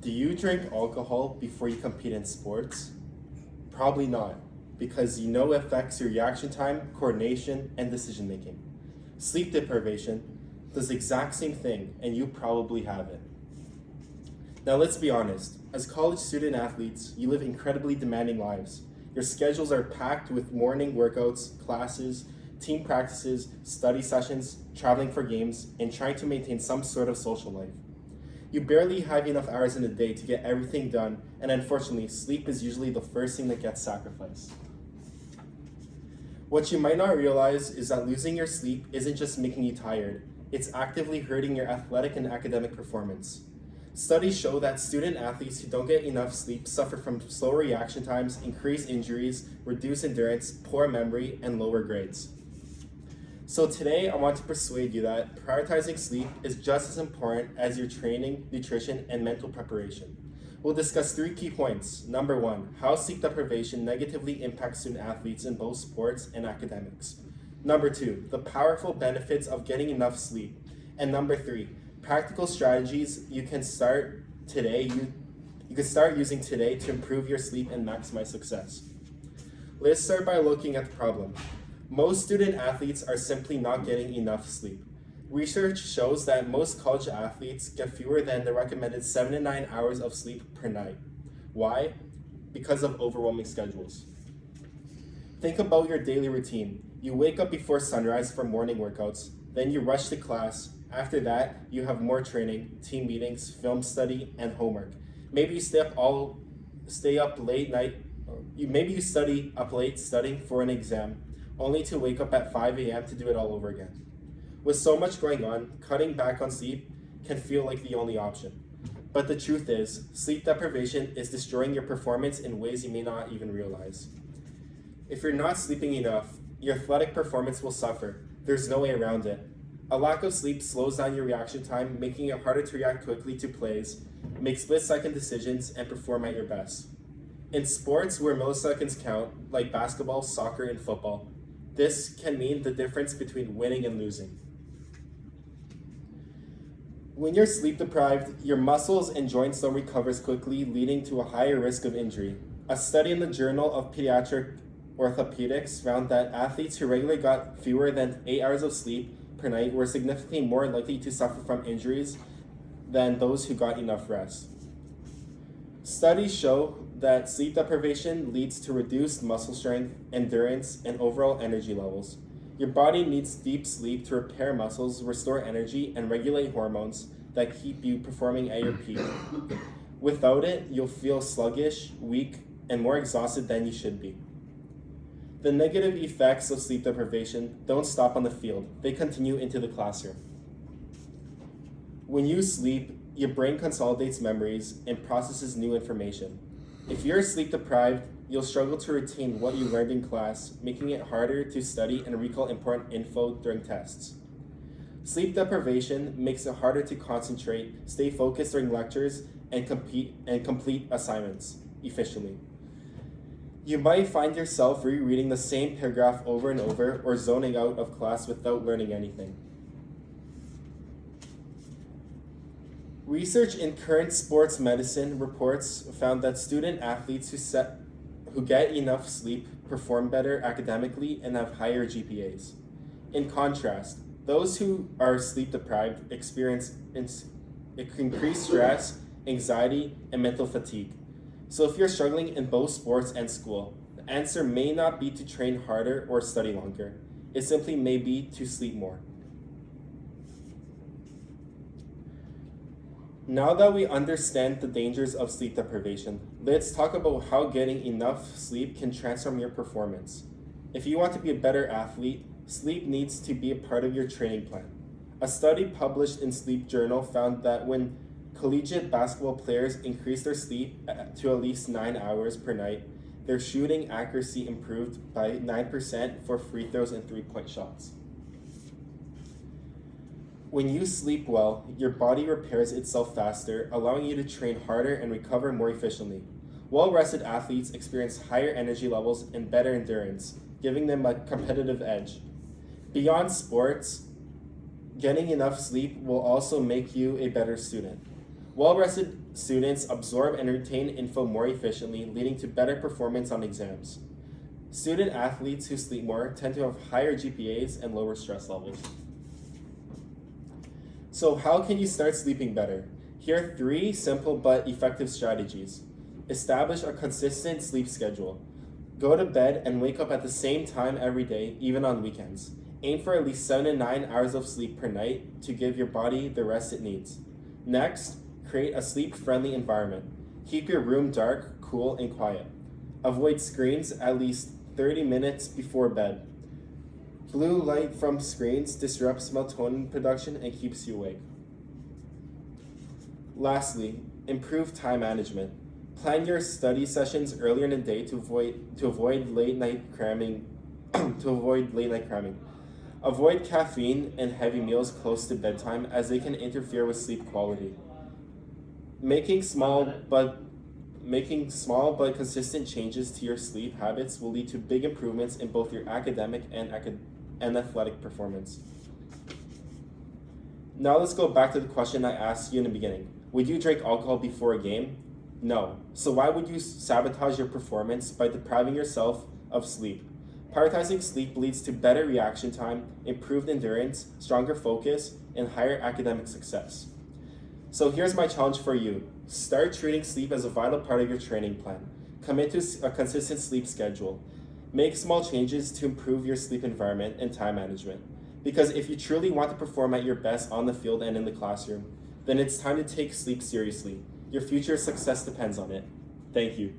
Do you drink alcohol before you compete in sports? Probably not, because you know it affects your reaction time, coordination, and decision making. Sleep deprivation does the exact same thing, and you probably have it. Now let's be honest, as college student athletes, you live incredibly demanding lives. Your schedules are packed with morning workouts, classes, team practices, study sessions, traveling for games, and trying to maintain some sort of social life. You barely have enough hours in a day to get everything done, and unfortunately, sleep is usually the first thing that gets sacrificed. What you might not realize is that losing your sleep isn't just making you tired, it's actively hurting your athletic and academic performance. Studies show that student athletes who don't get enough sleep suffer from slower reaction times, increased injuries, reduced endurance, poor memory, and lower grades. So today, I want to persuade you that prioritizing sleep is just as important as your training, nutrition, and mental preparation. We'll discuss 3 key points. Number 1, how sleep deprivation negatively impacts student athletes in both sports and academics. Number 2, the powerful benefits of getting enough sleep. And number 3, practical strategies you can start today. You can start using today to improve your sleep and maximize success. Let's start by looking at the problem. Most student athletes are simply not getting enough sleep. Research shows that most college athletes get fewer than the recommended 7 to 9 hours of sleep per night. Why? Because of overwhelming schedules. Think about your daily routine. You wake up before sunrise for morning workouts, then you rush to class. After that, you have more training, team meetings, film study, and homework. Maybe you stay up late night. Maybe you study up late studying for an exam, only to wake up at 5 a.m. to do it all over again. With so much going on, cutting back on sleep can feel like the only option. But the truth is, sleep deprivation is destroying your performance in ways you may not even realize. If you're not sleeping enough, your athletic performance will suffer. There's no way around it. A lack of sleep slows down your reaction time, making it harder to react quickly to plays, make split-second decisions, and perform at your best. In sports where milliseconds count, like basketball, soccer, and football, this can mean the difference between winning and losing. When you're sleep deprived, your muscles and joints don't recover quickly, leading to a higher risk of injury. A study in the Journal of Pediatric Orthopedics found that athletes who regularly got fewer than 8 hours of sleep per night were significantly more likely to suffer from injuries than those who got enough rest. Studies show that sleep deprivation leads to reduced muscle strength, endurance, and overall energy levels. Your body needs deep sleep to repair muscles, restore energy, and regulate hormones that keep you performing at your peak. Without it, you'll feel sluggish, weak, and more exhausted than you should be. The negative effects of sleep deprivation don't stop on the field, they continue into the classroom. When you sleep, your brain consolidates memories and processes new information. If you're sleep deprived, you'll struggle to retain what you learned in class, making it harder to study and recall important info during tests. Sleep deprivation makes it harder to concentrate, stay focused during lectures, and complete assignments efficiently. You might find yourself rereading the same paragraph over and over or zoning out of class without learning anything. Research in current sports medicine reports found that student athletes who get enough sleep perform better academically and have higher GPAs. In contrast, those who are sleep deprived experience increased stress, anxiety, and mental fatigue. So if you're struggling in both sports and school, the answer may not be to train harder or study longer. It simply may be to sleep more. Now that we understand the dangers of sleep deprivation, let's talk about how getting enough sleep can transform your performance. If you want to be a better athlete, sleep needs to be a part of your training plan. A study published in Sleep Journal found that when collegiate basketball players increased their sleep to at least 9 hours per night, their shooting accuracy improved by 9% for free throws and three-point shots. When you sleep well, your body repairs itself faster, allowing you to train harder and recover more efficiently. Well-rested athletes experience higher energy levels and better endurance, giving them a competitive edge. Beyond sports, getting enough sleep will also make you a better student. Well-rested students absorb and retain info more efficiently, leading to better performance on exams. Student athletes who sleep more tend to have higher GPAs and lower stress levels. So how can you start sleeping better? Here are 3 simple but effective strategies. Establish a consistent sleep schedule. Go to bed and wake up at the same time every day, even on weekends. Aim for at least 7 to 9 hours of sleep per night to give your body the rest it needs. Next, create a sleep-friendly environment. Keep your room dark, cool, and quiet. Avoid screens at least 30 minutes before bed. Blue light from screens disrupts melatonin production and keeps you awake. Lastly, improve time management. Plan your study sessions earlier in the day to avoid late night cramming. Avoid caffeine and heavy meals close to bedtime as they can interfere with sleep quality. Making small but consistent changes to your sleep habits will lead to big improvements in both your academic and athletic performance. Now let's go back to the question I asked you in the beginning. Would you drink alcohol before a game? No. So why would you sabotage your performance by depriving yourself of sleep? Prioritizing sleep leads to better reaction time, improved endurance, stronger focus, and higher academic success. So here's my challenge for you. Start treating sleep as a vital part of your training plan. Commit to a consistent sleep schedule. Make small changes to improve your sleep environment and time management. Because if you truly want to perform at your best on the field and in the classroom, then it's time to take sleep seriously. Your future success depends on it. Thank you.